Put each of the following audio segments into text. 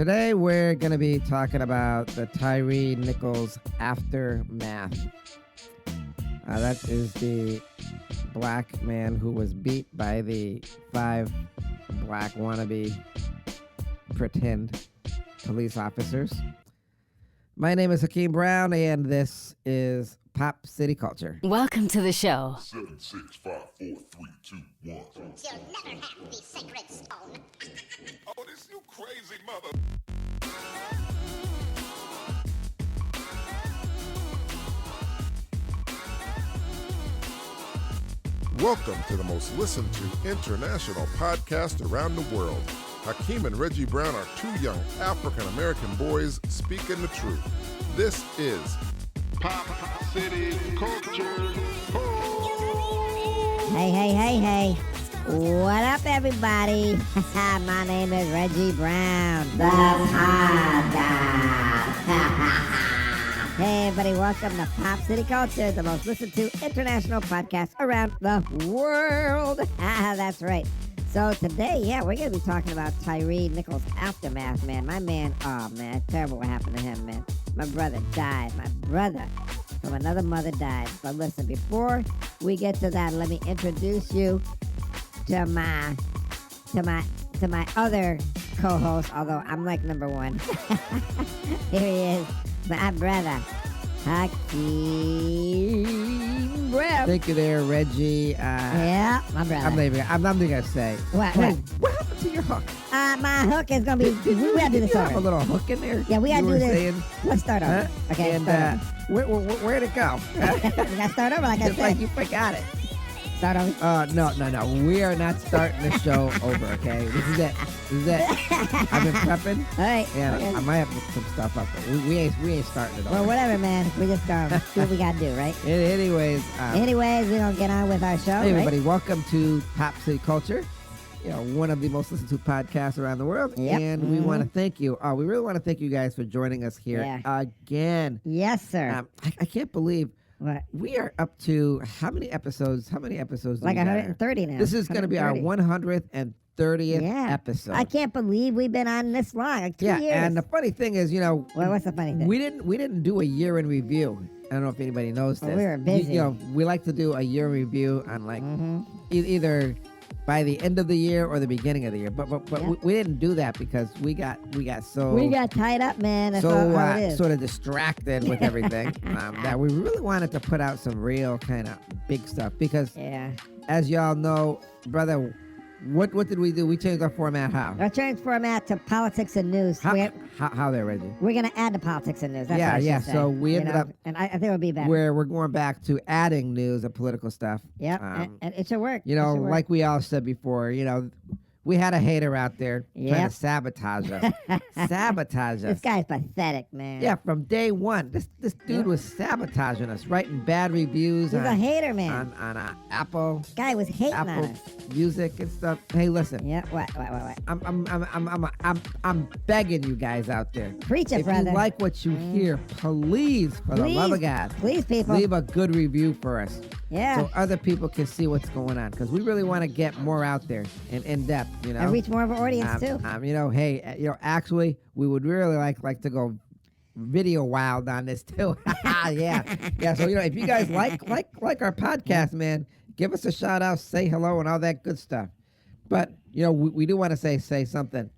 Today we're going to be talking about the Tyre Nichols aftermath. That is the black man who was beat by the 5 black wannabe pretend police officers. My name is Hakeem Brown, and this is Pop City Culture. Welcome to the show. 7, 6, 5, 4, 3, 2, 1. You'll never have the sacred stone. Oh, this you crazy mother. Welcome to the most listened to international podcast around the world. Hakeem and Reggie Brown are 2 young African-American boys speaking the truth. This is Pop City Culture. Hey. What up, everybody? My name is Reggie Brown, the podcast. Hey, everybody, welcome to Pop City Culture, the most listened to international podcast around the world. That's right. So today, we're going to be talking about Tyre Nichols' aftermath, man. My man, terrible what happened to him, man. My brother died. My brother from another mother died. But listen, before we get to that, let me introduce you to my other co-host, although I'm like number 1. Here he is, my brother, Hakeem Brown. Thank you there, Reggie. Yeah, my brother. I'm not even going to say. What? Hey, what happened to your hook? My hook is going to be, we got to do this Did you have a over. little hook in there? Yeah, we got to You do were this. saying, Let's start over. huh? Okay, And start over. where'd it go? We got to start over like I It's like said. you forgot it. Start over. No. We are not starting the show over, okay? This is it. I've been prepping. All right. Yeah, Okay. I might have to put some stuff up, but we ain't starting it over. Well, whatever, man. We just do what we got to do, right? Anyways, Anyways, we're going to get on with our show, hey, right? everybody, welcome to Pop City Culture. You know, one of the most listened to podcasts around the world. Yep. And we want to thank you. We really want to thank you guys for joining us here again. Yes, sir. I can't believe What? we are up to how many episodes? do Like we got? 130 now. This is going to be our 130th episode. I can't believe we've been on this long, like 2 years. And the funny thing is, you know, Well, what's the funny thing? we didn't do a year in review. I don't know if anybody knows Well, this. we were busy. You know, we like to do a year review on like either by the end of the year or the beginning of the year. But Yeah. we didn't do that because we got so We got tied up, man. That's how it is. sort of distracted with everything that we really wanted to put out some real kind of big stuff because Yeah. as y'all know, brother, what did we do? We changed our format. How? Our change format to politics and news. How there, Reggie? We're going to add the politics and news. That's what I should Yeah. say. So we You ended know? up And I think it would be better. where we're going back to adding news and political stuff. Yep. And it should work. You It know, should work. like we all said before, you know, we had a hater out there trying Yep. to sabatage us. Sabotage This us. guy's pathetic, man. Yeah, from day one. This dude was sabotaging us, writing bad reviews He's on, a hater, man. on Apple Guy was hating on Apple us. Music and stuff. Hey, listen. Yeah. What? I'm begging you guys out there. Preach it, If brother. you like what you hear, please, for the love of God, Please, people. leave a good review for us. Yeah. So other people can see what's going on, because we really want to get more out there and in depth, you know. And reach more of our audience, too. You know, hey, you know, actually, we would really like to go video wild on this too. yeah. So you know, if you guys like our podcast, man, give us a shout out, say hello, and all that good stuff. But you know, we do want to say something.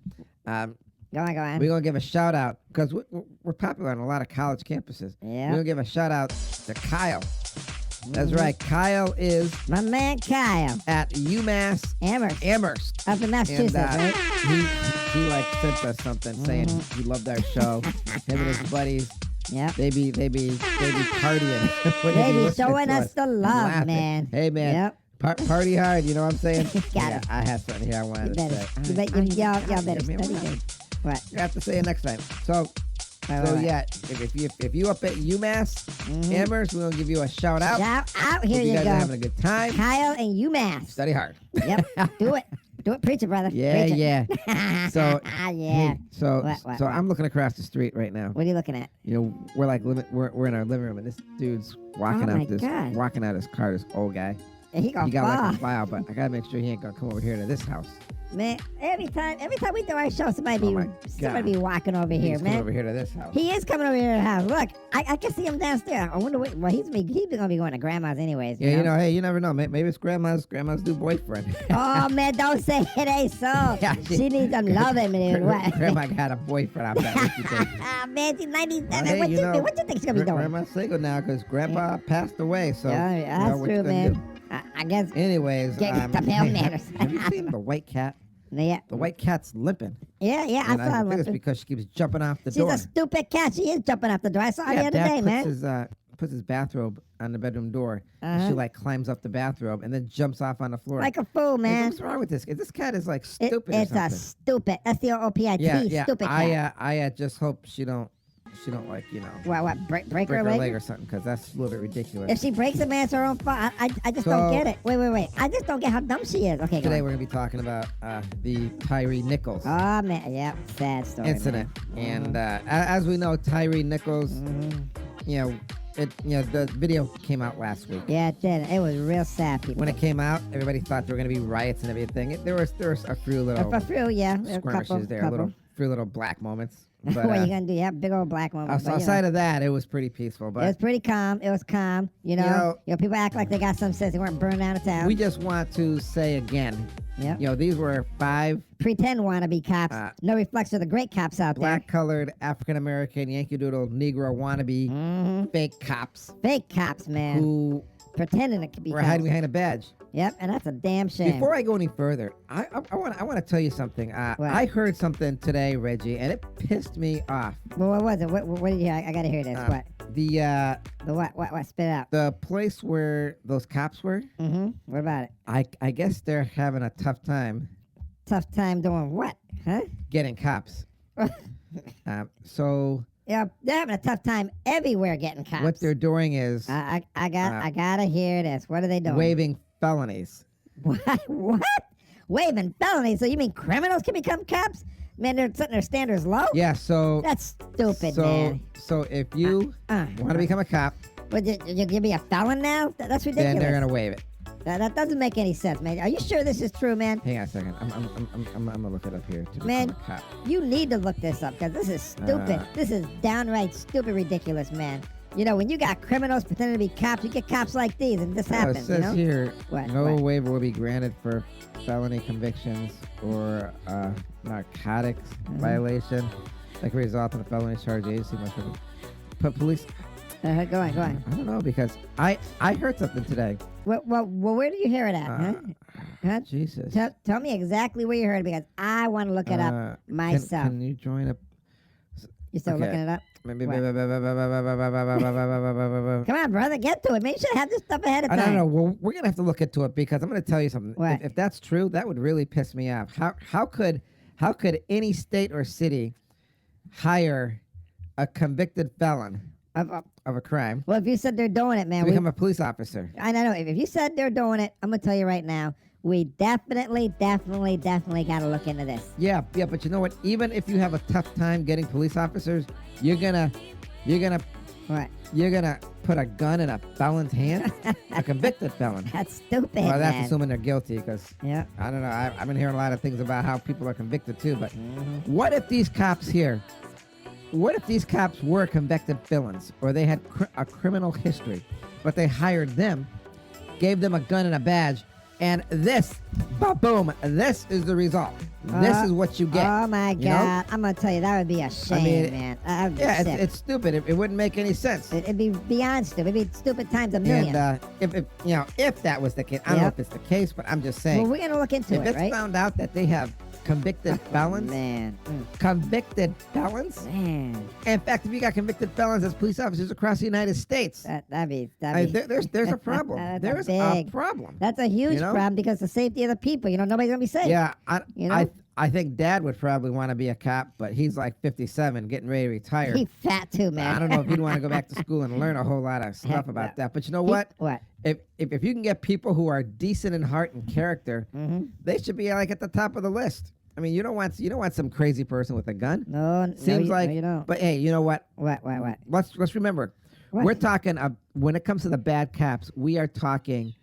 Go on. We're gonna give a shout out because we're popular on a lot of college campuses. Yeah. We're gonna give a shout out to Kyle. That's right. Kyle is My man Kyle at UMass Amherst. Up in And Massachusetts, right? he like sent us something saying he loved our show. Him and his buddies, Yep. they be partying. when They be listening showing to us the love, laughing. man. Hey man, Yep. party hard. You know what I'm saying? Got it. I have something here I wanted to say. Y'all better man, study we're this. What? You have to say it next time. So Right. yeah, if you up at UMass Amherst, we're gonna give you a shout out. Shout out. Here Hope you you guys are having go. a good time. Kyle and UMass. Study hard. Yep. Do it. Preach it, brother. Yeah, Preach it. yeah. So yeah. hey, so What? I'm looking across the street right now. What are you looking at? You know, we're in our living room, and this dude's walking Oh my out God. his car. This old guy. He gonna He got like fall. a file, but I gotta make sure he ain't gonna come over here to this house. Man, every time we do our show, somebody Oh my be walking over here, He's man. coming over here to this house. He is coming over here to the house. Look, I can see him downstairs. I wonder what. Well, he's gonna be going to grandma's anyways. Yeah, you know, hey, you never know. Maybe it's grandma's new boyfriend. Oh man, don't say it ain't so. Yeah, she needs some loving, man. What? Grandma got a boyfriend out there. What you think? Ah man, she's 97. Hey, what you think she's gonna be doing? Grandma's single now because Grandpa passed away. So Yeah, you know, that's what you true, gonna man. do? I guess. Anyways, Get the pale manners. have you seen the white cat? Yeah, The white cat's limping. yeah, I And saw I think it's her. because she keeps jumping off the She's door. a stupid cat. She is jumping off the door. I saw her the other Dad day, puts man. puts his bathrobe on the bedroom door. And Uh-huh. she like climbs up the bathrobe and then jumps off on the floor. Like a fool, Like, man. what's wrong with this? This cat is like stupid. It's or a something. stupid. S-T-O-O-P-I-T. Yeah. Stupid cat. I just hope she don't like What? Break break her her leg? leg or something because that's a little bit ridiculous. If she breaks a man, it's her own fault. I just So- don't get it. Wait. I just don't get how dumb she is. Okay, go Today on. we're gonna be talking about the Tyre Nichols Oh man, yeah, sad story. incident, and as we know, Tyre Nichols, you know, the video came out last week. Yeah, it did. It was real sad, people. When it came out, everybody thought there were gonna be riots and everything. There was a few little A few, yeah, a skirmishes couple, there, couple. few little black moments. But what are you gonna do? Yeah, big old black one. outside of that, it was pretty peaceful. it But was pretty calm. It was calm. You know, people act like they got some sense. They weren't burned down to town. we just want to say again, Yep. you know, these were 5 Pretend wannabe cops. No reflection of the great cops out black-colored African-American Yankee Doodle Negro wannabe fake cops there. Fake cops, man. who Pretending to be were cops. hiding behind a badge. Yep, and that's a damn shame. Before I go any further, I want to tell you something. What? I heard something today, Reggie, and it pissed me off. Well, what was it? What did you hear? I gotta hear this. What? The The what? What? Spit it out. the place where those cops were, What about it? I guess they're having a tough time Tough time doing what? Huh? getting cops. So Yeah, they're having a tough time everywhere getting cops. what they're doing is I gotta hear this. What are they doing? waiving felonies. What? Waving felonies? So you mean criminals can become cops? Man, they're setting their standards low. Yeah, so That's stupid, so man. so if you want to become a cop, Would you give me a felon now? That's ridiculous. then they're gonna waive it. That doesn't make any sense, man. Are you sure this is true, man? Hang on a second. I'm gonna look it up here to Man, become a cop. you need to look this up because this is stupid. This is downright stupid, ridiculous, man. You know, when you got criminals pretending to be cops, you get cops like these, and this Oh, it happens. says You know? here, What? no What? waiver will be granted for felony convictions or narcotics violation that could result in a felony charge. Agency must put police. Go on. I don't know because I heard something today. Well, where do you hear it at? Huh? Jesus. Tell me exactly where you heard it because I want to look it up myself. Can you join up? You still okay. looking it up? Maybe. What? Come on, brother, get to it. Maybe you should have this stuff ahead of I time. don't know. Well, we're gonna have to look into it because I'm gonna tell you something. What? If that's true, that would really piss me off. How could any state or city hire a convicted felon of a crime Well, if you said they're doing it, man, to become a police officer? I know. If you said they're doing it, I'm gonna tell you right now, we definitely got to look into this. Yeah, but you know what? Even if you have a tough time getting police officers, you're gonna What? put a gun in a felon's hand, a convicted felon. That's stupid, Well, that's man. assuming they're guilty, because Yeah. I don't know. I've been hearing a lot of things about how people are convicted too. But what if these cops here? What if these cops were convicted felons, or they had a criminal history, but they hired them, gave them a gun and a badge, and this, boom, this is the result. This is what you get. Oh my you know? God! I'm gonna tell you that would be a shame, man. That would be Yeah, sick. it's stupid. It wouldn't make any sense. It'd be beyond stupid. It'd be stupid times a million. And if that was the case, I don't know if it's the case, but I'm just saying. Well, we're gonna look into if it, it's right? found out that they have convicted felons, Man. convicted felons. Man. In fact, if you got convicted felons as police officers across the United States, That'd be. there's a problem. That's There's a a big- problem. That's a huge You know? problem because the safety of the people. You know, nobody's gonna be safe. Yeah, You know? I think Dad would probably want to be a cop, but he's like 57, getting ready to retire. He's fat too, man. I don't know if he'd want to go back to school and learn a whole lot of stuff about that. But you know what? What? If you can get people who are decent in heart and character, Mm-hmm. they should be like at the top of the list. I mean, you don't want some crazy person with a gun. No, Seems like, no, you don't. but hey, you know what? What? Let's remember, What? we're talking when it comes to the bad cops, we are talking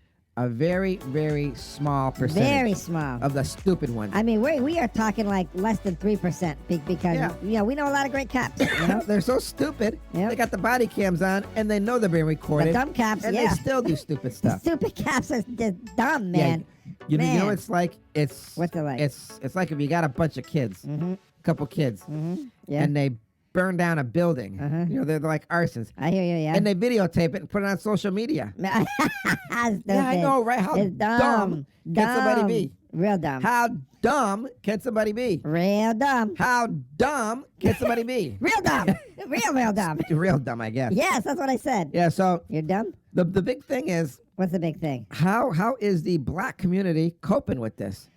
a very, very small percentage. Very small. Of the stupid ones. I mean, we are talking like less than 3% because we know a lot of great cops. You know? They're so stupid. Yep. They got the body cams on, and they know they're being recorded. The dumb cops, and they still do stupid stuff. Stupid cops are just dumb, man. You know Man. what it's like? What's it like? It's like if you got a bunch of kids, a couple kids, Yeah. and they burn down a building. They're like arsons. I hear you, yeah. And they videotape it and put it on social media. Yeah, I know, right? How it's dumb can somebody be? Real dumb. How dumb can somebody be? Real dumb. How dumb can somebody be? Real dumb. real dumb. Real dumb, I guess. Yes, that's what I said. Yeah, so You're dumb? the big thing is, What's the big thing? how is the black community coping with this?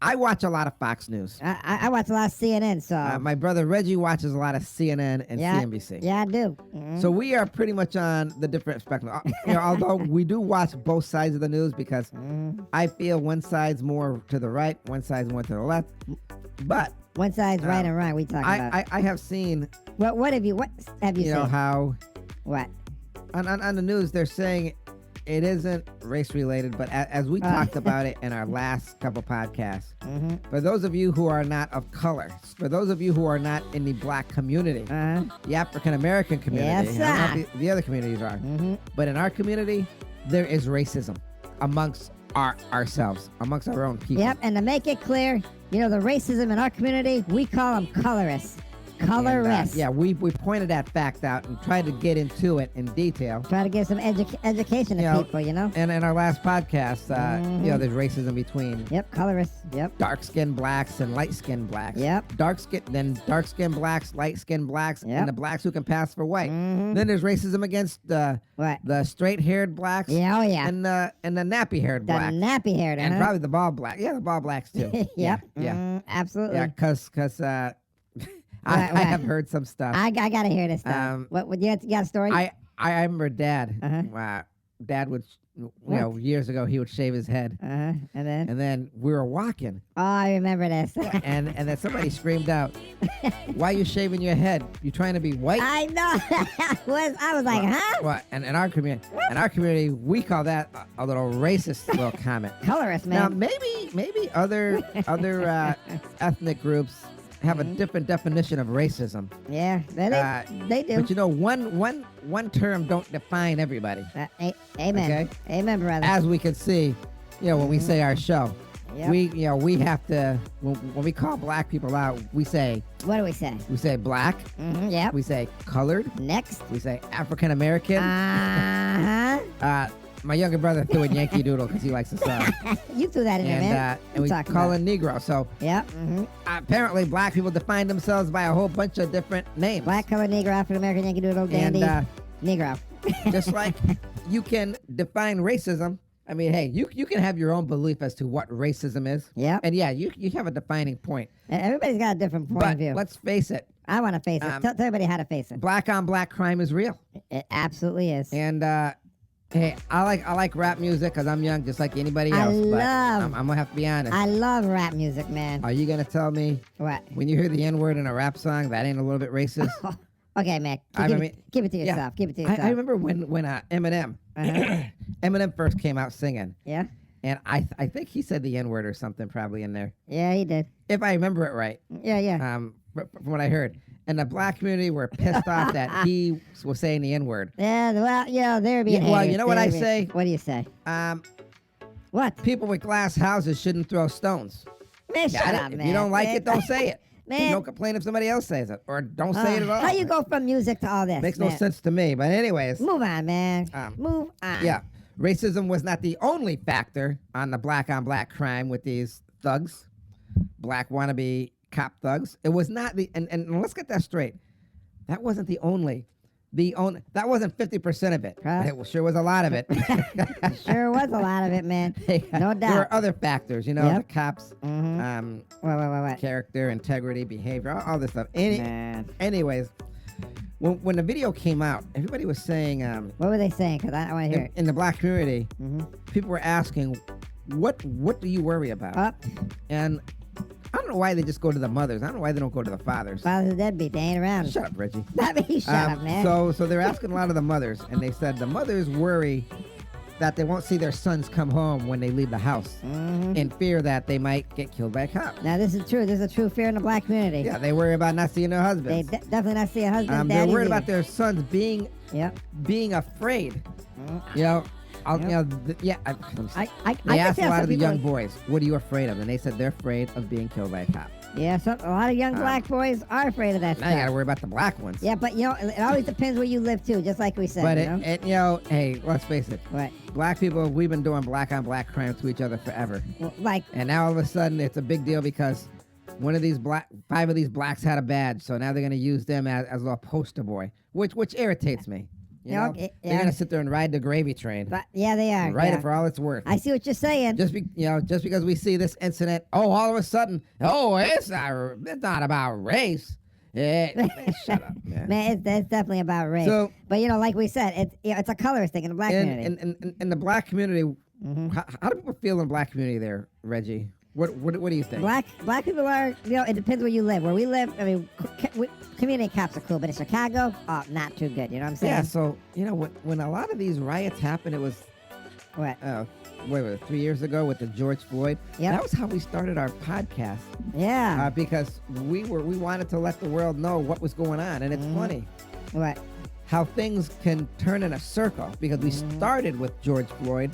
I watch a lot of Fox News. I watch a lot of CNN, so. My brother Reggie watches a lot of CNN and CNBC. Yeah, I do. Mhm. So we are pretty much on the different spectrum. Although we do watch both sides of the news because I feel one side's more to the right, one side's more to the left. But One side's right and wrong. We talking about. I have seen. What have you seen? How What? on the news they're saying it isn't race related, but as we talked about it in our last couple podcasts, for those of you who are not of color, for those of you who are not in the black community, the African American community, Yes, I don't know if the other communities are, but in our community, there is racism amongst ourselves, amongst our own people. Yep, and to make it clear, the racism in our community, we call them colorists. Colorists. And, we pointed that fact out and tried to get into it in detail. Try to give some education to people, And in our last podcast, there's racism between colorists. Yep. dark-skinned blacks and light-skinned blacks. Yep. Dark-skinned blacks, light-skinned blacks, Yep. and the blacks who can pass for white. Then there's racism against the straight-haired blacks. Yeah, oh yeah. And the nappy-haired The blacks. nappy-haired, And probably the bald black. Yeah, the bald blacks too. Yep. Yeah. Absolutely. Yeah, because I have heard some stuff. I gotta hear this stuff. What you got a story? I remember Dad. Dad would, years ago he would shave his head, And then we were walking, oh, I remember this. and then somebody screamed out, "Why are you shaving your head? You trying to be white?" I know. I was like, huh? Well, and in our community, we call that a little racist little comment. Colorist, Now man. maybe other ethnic groups have a different definition of racism. Yeah, they do. But one term don't define everybody. Amen. Okay? Amen, brother. As we can see, when we say our show, Yep. we have to when we call black people out, we say What do we say? black, Yep. we say colored, Next. we say African American. Uh-huh. My younger brother threw in Yankee Doodle because he likes the song, You threw that in there, man. and we call him Negro. So Yep. apparently, black people define themselves by a whole bunch of different names. Black, color, Negro, African American, Yankee Doodle, Dandy, Negro. Just like you can define racism. I mean, hey, you can have your own belief as to what racism is. Yep. And you have a defining point. Everybody's got a different point But of view. let's face it, I want to face it. Tell everybody how to face it. black on black crime is real. It absolutely is. And hey, I like rap music because I'm young, just like anybody I else. But love- I'm gonna have to be honest. I love rap music, man. Are you gonna tell me What? when you hear the N-word in a rap song that ain't a little bit racist? Okay, man. Keep it to yourself. Keep it to yourself. I remember when Eminem Eminem first came out singing, Yeah? and I think he said the N-word or something probably in there, Yeah, he did. if I remember it right. Yeah. From what I heard, and the black community were pissed off that he was saying the N-word. Yeah, well, they're being Well, haters. you know what I They're being- say? What do you say? What? People with glass houses shouldn't throw stones. Man, shut Got it? up, If man. you don't like Man. it, don't say it. Man. Don't complain if somebody else says it, or don't say it at all. How you go from music to all this? Makes man? no sense to me. But anyways, Move on, man. Move on. yeah, racism was not the only factor on the black on black crime with these thugs, black wannabe cop thugs. It was not and let's get that straight. That wasn't that wasn't 50% of it. Huh? It sure was a lot of it. Sure was a lot of of it, man. No doubt. There are other factors, the Yep. cops, What? character, integrity, behavior, all this stuff. Man. Anyways, when the video came out, everybody was saying, What were they saying? Because I want to hear it. in the black community, people were asking, what do you worry about? And I don't know why they just go to the mothers. I don't know why they don't go to the fathers. Fathers are deadbeat. They ain't around. Shut up, Reggie. Not me. Shut up, man. So they're asking a lot of the mothers, and they said the mothers worry that they won't see their sons come home when they leave the house in fear that they might get killed by a cop. Now, this is true. This is a true fear in the black community. Yeah, they worry about not seeing their They husbands. definitely not see a husband, They're daddy. worried about their sons being afraid. You know, they asked a lot of the young boys, what are you afraid of? And they said they're afraid of being killed by a cop. Yeah, a lot of young black boys are afraid of that Now you stuff. gotta worry about the black ones. Yeah, but it always depends where you live too, just like we said. But hey, let's face it. What? Black people, we've been doing black on black crimes to each other forever. Well, And now all of a sudden it's a big deal because five of these blacks had a badge, so now they're gonna use them as a little poster boy, which irritates me. You know, they're gonna sit there and ride the gravy train. but yeah, they are. Ride yeah. it for all it's worth. I see what you're saying. Just because we see this incident, all of a sudden, it's not about race. Yeah, shut up, man. Man, it's definitely about race. So- but like we said, it's a colorist thing in the black community. In the black community, how do people feel in the black community there, Reggie? What do you think? Black people are, it depends where you live. Where we live, I mean, community cops are cool, but in Chicago, not too good. You know what I'm saying? Yeah, so, when a lot of these riots happened, it was, What? wait, was it 3 years ago with the George Floyd? Yep. That was how we started our podcast. Yeah. Because we wanted to let the world know what was going on. And it's funny What? how things can turn in a circle because we started with George Floyd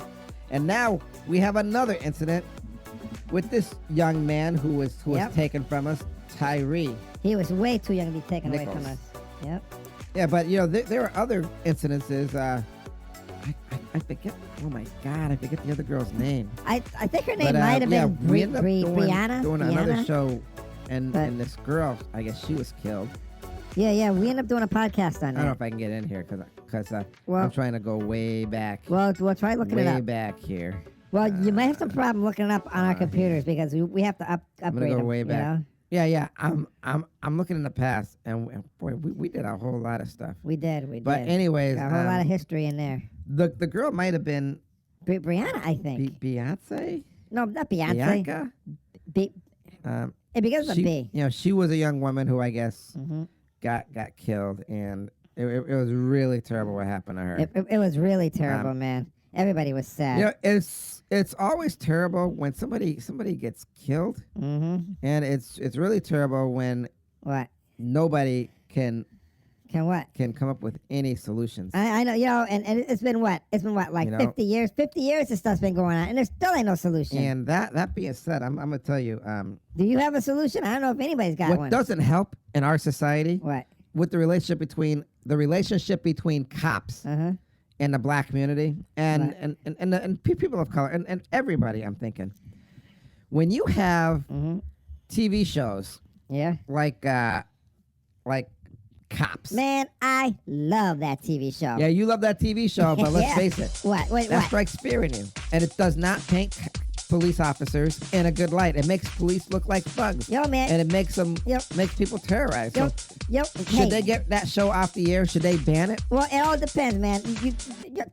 and now we have another incident with this young man who was Yep. taken from us, Tyre. He was way too young to be taken away Nichols. from us. Yep. Yeah, but there are other incidences. I forget. Oh my God, I forget the other girl's name. I think her name But, might have been we ended up Brianna. doing another Brianna? show, and But- this girl, I guess she was killed. Yeah. We ended up doing a podcast on I don't know that. if I can get in here because Well- I'm trying to go way back. Well, try looking way it up. back here. Well, you might have some problem looking it up on our computers because we have to I'm upgrade gonna go them. way you back. know? Yeah. I'm looking in the past, and boy, we did a whole lot of stuff. We did. But anyways, Got a whole lot of history in there. the girl might have been Brianna, I think. Beyonce. No, not Beyonce. Bianca. B- it begins with She, B. she was a young woman who I guess Mm-hmm. got killed, and it was really terrible what happened to her. It was really terrible, man. Everybody was sad. It's always terrible when somebody gets killed, Mm-hmm. and it's really terrible when What? nobody can What? come up with any solutions. I know, and it's been what? It's been what, like 50 years? 50 years this stuff's been going on, and there still ain't no solution. And that being said, I'm gonna tell you, Do you have a solution? I don't know if anybody's got what one. doesn't help in our society What? with the relationship between cops Uh-huh. and the black community and Right. and people of color and everybody. I'm thinking when you have Mm-hmm. TV shows Yeah. like Cops. Man, I love that TV show. Yeah, you love that TV show, but let's Yeah. face it, What? Wait, that what? strikes fear in you, and it does not paint police officers in a good light. It makes police look like thugs, Yo, man. and it makes them Yep. makes people terrorized. Yo, So hey. should they get that show off the air? Should they ban it? Well, it all depends, man. You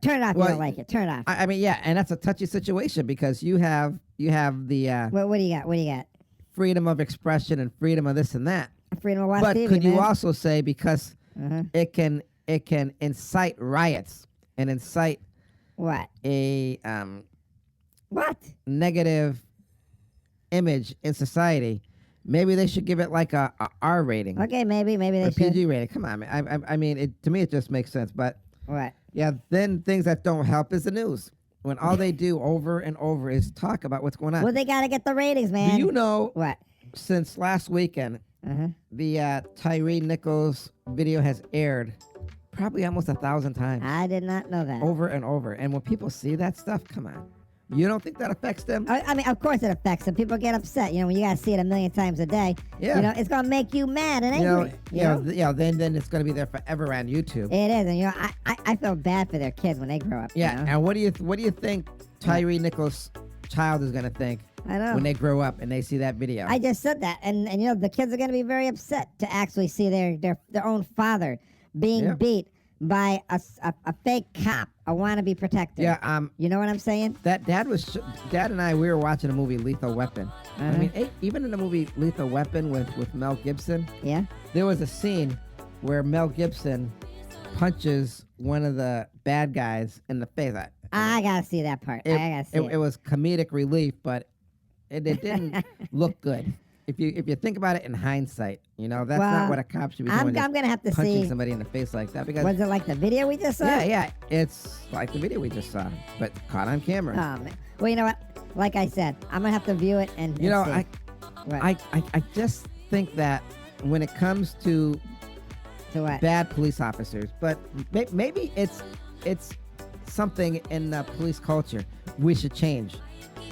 turn it off if Well, you don't like it. Turn it off. I mean, yeah, and that's a touchy situation because you have the What do you got? What do you got? freedom of expression and freedom of this and that. Freedom of watch But TV, could you man. also say because Uh-huh. it can incite riots and incite What? a What? negative image in society, maybe they should give it like a R rating, Okay, maybe they a should. PG rating. Come on, man. I mean, to me, it just makes sense. But What? yeah, then things that don't help is the news. When all they do over and over is talk about what's going on. Well, they gotta get the ratings, man. Do you know, What? since last weekend, Uh-huh. the Tyre Nichols video has aired probably almost 1,000 times. I did not know that. Over and over. And when people see that stuff, come on. You don't think that affects them? I mean, of course it affects them. People get upset. You know, when you gotta see it a million times a day. Yeah. You know, it's gonna make you mad and angry. Then it's going to be there forever on YouTube. It is, and I feel bad for their kids when they grow up. Yeah. You know? And what do you think Tyre Nichols' child is going to think I know. when they grow up and they see that video? I just said that, and the kids are gonna be very upset to actually see their own father being Yeah. beat by a fake cop, a wannabe protector. Yeah. You know what I'm saying? Dad and I, we were watching a movie, Lethal Weapon. I mean, even in the movie Lethal Weapon with Mel Gibson, Yeah. there was a scene where Mel Gibson punches one of the bad guys in the face. I gotta see that part. I gotta see it. It was comedic relief, but it didn't look good. If you think about it in hindsight, that's Well, not what a cop should be I'm doing. gonna have to punching see. somebody in the face like that because Was it like the video we just saw? yeah, it's like the video we just saw, but caught on camera. Oh man. Well, you know what? Like I said, I'm gonna have to view it and see. What? I just think that when it comes to what? bad police officers, but maybe it's something in the police culture we should change.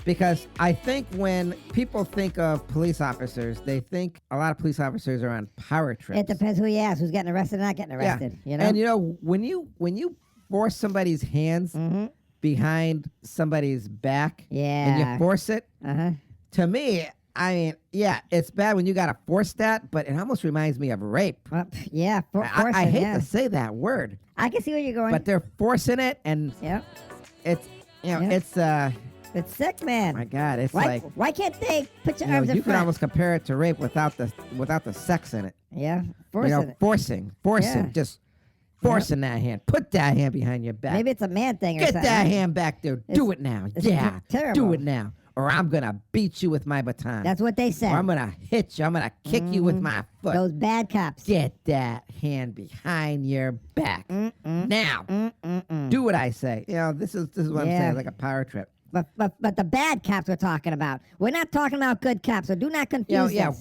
Because I think when people think of police officers, they think a lot of police officers are on power trips. It depends who you ask, who's getting arrested and not getting arrested. You know? And when you force somebody's hands behind somebody's back, and you force it, to me, I mean, yeah, it's bad when you gotta force that, but it almost reminds me of rape. Well, yeah, I hate to say that word, I can see where you're going. but they're forcing it, and it's it's sick, man. my God, it's Why can't they put your you arms in could front? almost compare it to rape without the sex in it. Yeah, Forcing, Yeah. just forcing that hand. Put that hand behind your back. Maybe it's a man thing or Get something. that hand back there. Do it now. it's Yeah, terrible. do it now, or I'm gonna beat you with my baton. That's what they said. Or I'm gonna hit you. I'm gonna kick you with my foot. Those bad cops. Get that hand behind your back now. Do what I say. This is what I'm Yeah. saying. Like a power trip. But the bad cops we're talking about. We're not talking about good cops, so do not confuse us.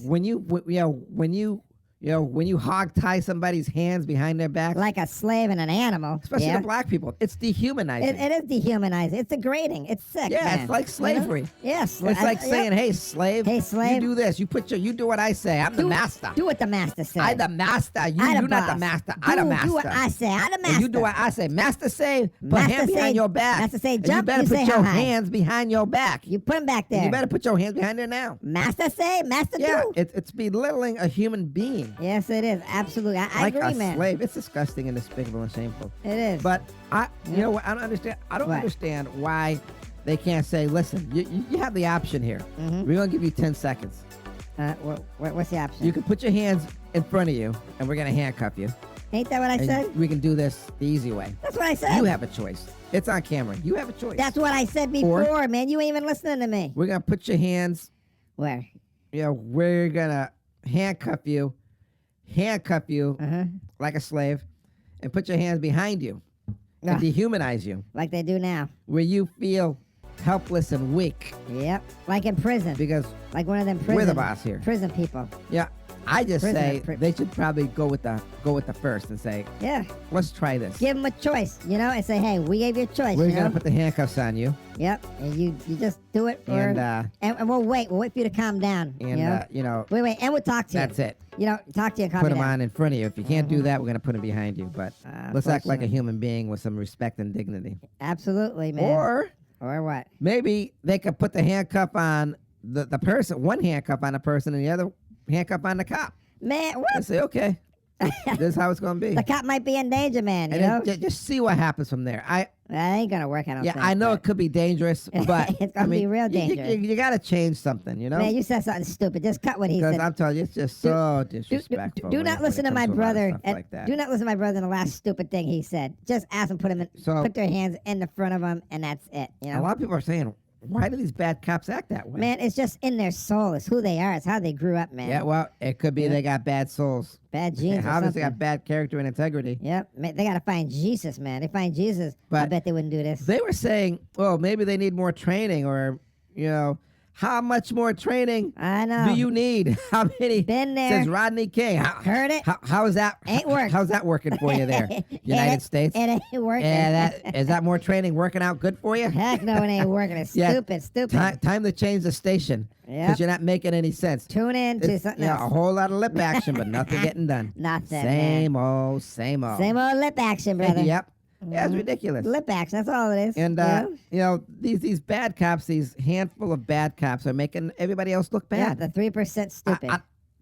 When you hog tie somebody's hands behind their back, Like a slave and an animal. especially yeah. the black people, it's dehumanizing. It is dehumanizing. It's degrading. It's sick. Yeah, man. it's like slavery. Yes. It's like saying, "Hey, slave, Hey, slave. you do this. You do what I say. I'm the master. Do what the master says. I the master. You I the not the boss. master. I the master. Do what I say. I the master. And you do what I say. Master say, put Master hand say- behind your back. master say And jump, you better you put say your how high. hands behind your back. You put him back there. You better put your hands behind there now. Master say, master Yeah, do. it's belittling a human being. Yes, it is. Absolutely. I Like agree, a man. slave. It's disgusting and despicable and shameful. It is. But you know what? I don't understand. I don't What? understand why they can't say, "Listen, you have the option here. We're gonna give you 10 seconds. What's the option? You can put your hands in front of you, and we're gonna handcuff you. Ain't that what I And said? we can do this the easy way. That's what I said. You have a choice. It's on camera. You have a choice. That's what I said before, man. You ain't even listening to me. We're gonna put your hands. Where? We're gonna handcuff you like a slave, and put your hands behind you and Ugh. dehumanize you, Like they do now. where you feel helpless and weak Yep. Like in prison. because Like one of them prison. we're the boss here. Prison people. Yeah, I just Prisoner, say they should probably go with the first and say, Yeah. let's try this. Give them a choice, and say, hey, we gave you a choice. We're you gonna know? put the handcuffs on you, Yep. And you just do it. and and we'll wait. We'll wait for you to calm down. Wait. And we'll talk to you. that's it. Talk to you and calm Put you them down. on in front of you. If you can't do that, we're gonna put them behind you. But let's act like a human being with some respect and dignity. Absolutely, man. Or what? Maybe they could put the handcuff on the person, one handcuff on the person, and the other handcuff on the cop. Man, what? And say, okay, this is how it's gonna be. The cop might be in danger, man. You And know? then just see what happens from there. That ain't gonna work. I don't think. I know but- it could be dangerous, but It's gonna be real dangerous. You got to change something, Man, you said something stupid. Just cut what he Because said. I'm telling you, it's just so disrespectful. Do when not it listen to comes my a lot of brother. stuff like that. Do not listen to my brother in the last stupid thing he said. Just ask him, put their hands in the front of them, and that's it. A lot of people are saying, why do these bad cops act that way? Man, it's just in their soul. It's who they are. It's how they grew up, man. Yeah, well, it could be they got bad souls. Bad genes. or Obviously, something. got bad character and integrity. Yep. Man, they gotta find Jesus, man. They find Jesus. I But bet they wouldn't do this. They were saying, well, maybe they need more training, or how much more training I know. do you need? How many? Been there. Says Rodney King. Heard it. How is that? Ain't worked. How's that working for you there, United States? It ain't working. Yeah, is that more training working out good for you? Heck no, it ain't working. It's Yeah. stupid. Time to change the station because Yep. you're not making any sense. Tune in to It's, something a else. whole lot of lip action, but nothing getting done. Nothing, Same old, same old. Same old lip action, brother. Yep. Yeah, it's ridiculous. Lip action. That's all it is. And you know? these bad cops, these handful of bad cops, are making everybody else look Yeah, bad. the 3% stupid.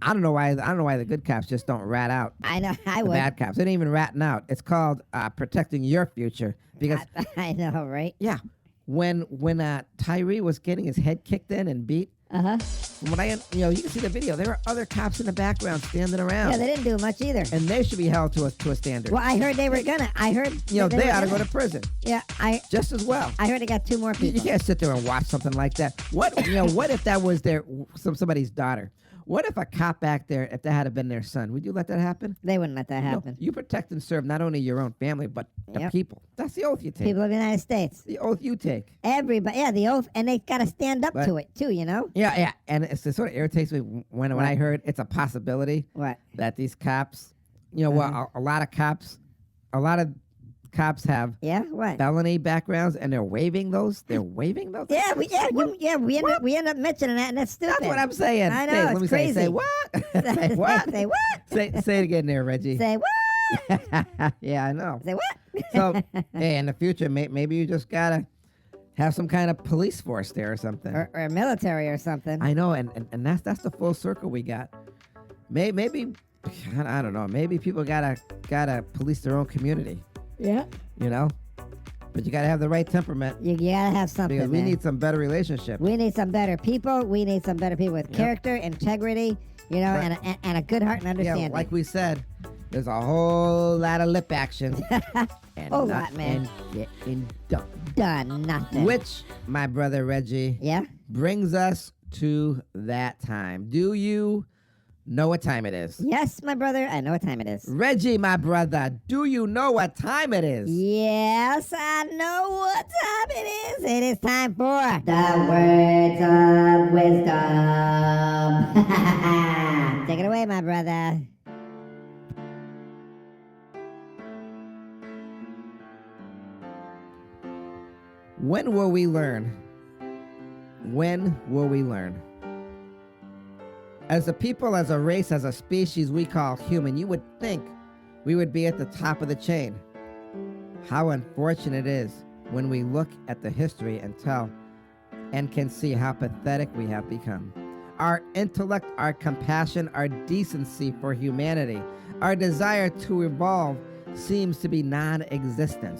I don't know why. I don't know why the good cops just don't rat out I know. I the would. bad cops. They ain't even ratting out. It's called protecting your future. Because I know, right? yeah, when Tyre was getting his head kicked in and beat, from what you can see the video. There were other cops in the background standing around. Yeah, they didn't do much either. And they should be held to a standard. Well, I heard they were gonna. I heard. They were ought to go gonna. to prison Yeah, just as well. I heard they got 2 more You people. can't sit there and watch something like that. What what if that was somebody's daughter? What if a cop back there, if that had been their son, would you let that happen? They wouldn't let that happen. No, you protect and serve not only your own family, but the Yep. people. That's the oath you take. People of the United States. The oath you take. Everybody. Yeah, the oath, and they got to stand up But- to it too. You know Yeah. And it sort of irritates me when I heard it's a possibility what? that these cops, well, a lot of cops have Yeah, what? felony backgrounds, and they're waiving those. They're waiving those. Yeah, we end up mentioning that, and that's stupid. That's what I'm saying. I know, Hey, let it's me crazy. say what? Say what? Say what? Say it again there, Reggie. Say what? Yeah, I know. Say what? So, hey, in the future, maybe you just gotta have some kind of police force there or something. or military or something. I know, and that's the full circle we got. Maybe I don't know. Maybe people gotta police their own community. Yeah. But you gotta have the right temperament You gotta have something. because we man. need some better relationships. We need some better people. We need some better people with Yep. character, integrity, Right. and a good heart and understanding. Yeah, like we said, there's a whole lot of lip action. And Whole lot, man. And getting done. Done nothing. Which, my brother Reggie, Yeah. brings us to that time. Do you know what time it is? Yes, my brother. I know what time it is. Reggie, my brother, do you know what time it is? Yes, I know what time it is. It is time for the words of wisdom. Take it away, my brother. When will we learn? When will we learn? As a people, as a race, as a species we call human, you would think we would be at the top of the chain. How unfortunate it is when we look at the history and can see how pathetic we have become. Our intellect, our compassion, our decency for humanity, our desire to evolve seems to be non-existent.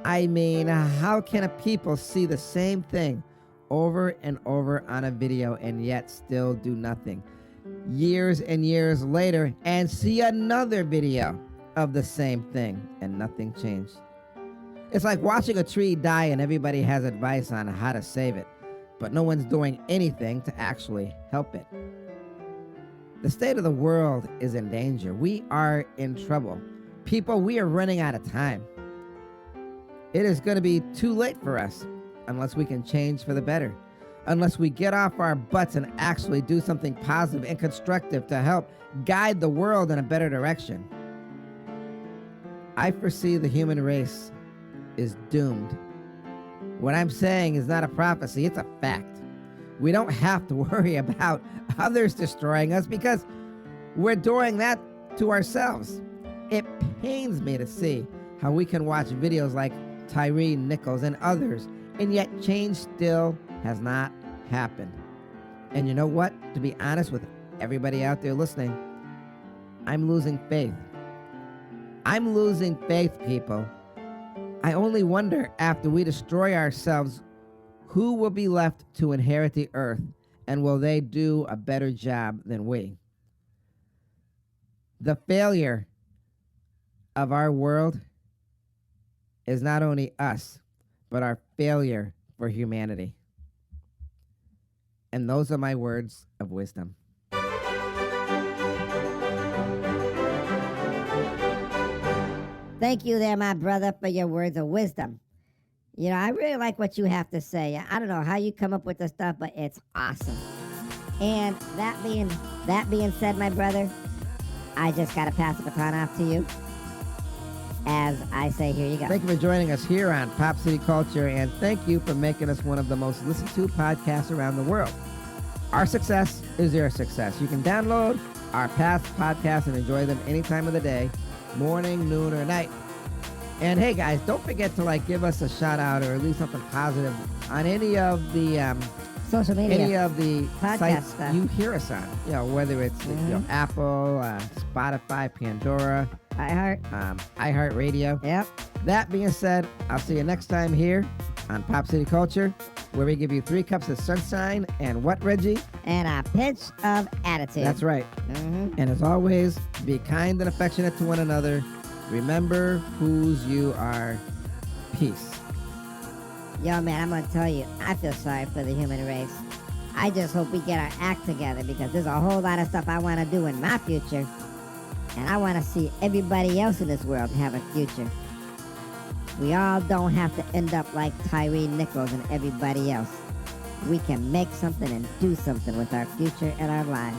I mean, how can a people see the same thing over and over on a video and yet still do nothing? Years and years later, and see another video of the same thing and nothing changed. It's like watching a tree die and everybody has advice on how to save it, but no one's doing anything to actually help it. The state of the world is in danger. We are in trouble. People, we are running out of time. It is going to be too late for us unless we can change for the better, unless we get off our butts and actually do something positive and constructive to help guide the world in a better direction. I foresee the human race is doomed. What I'm saying is not a prophecy, it's a fact. We don't have to worry about others destroying us because we're doing that to ourselves. It pains me to see how we can watch videos like Tyre Nichols and others, and yet change still has not happened. And you know what? To be honest with everybody out there listening, I'm losing faith. I'm losing faith, people. I only wonder, after we destroy ourselves, who will be left to inherit the earth, and will they do a better job than we? The failure of our world is not only us, but our failure for humanity. And those are my words of wisdom. Thank you there, my brother, for your words of wisdom. I really like what you have to say. I don't know how you come up with this stuff, but it's awesome. And that being said, my brother, I just got to pass the baton off to you. As I say, here you go. Thank you for joining us here on Pop City Culture, and thank you for making us one of the most listened to podcasts around the world. Our success is your success. You can download our past podcasts and enjoy them any time of the day, morning, noon, or night. And hey, guys, don't forget to give us a shout out or at least something positive on any of the social media. any of the Podcast sites stuff. you hear us on. Whether it's Apple, Spotify, Pandora, iHeartRadio. Yep. That being said, I'll see you next time here on Pop City Culture, where we give you 3 cups of sunshine and what, Reggie? And a pinch of attitude. That's right. Mm-hmm. And as always, be kind and affectionate to one another. Remember whose you are. Peace. Yo, man, I'm going to tell you, I feel sorry for the human race. I just hope we get our act together because there's a whole lot of stuff I want to do in my future. And I want to see everybody else in this world have a future. We all don't have to end up like Tyre Nichols and everybody else. We can make something and do something with our future and our lives.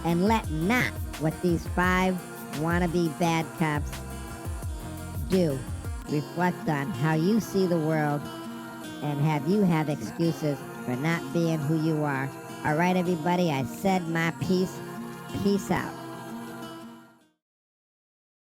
And let not what these 5 wannabe bad cops do reflect on how you see the world and have you have excuses for not being who you are. All right, everybody, I said my piece. Peace out.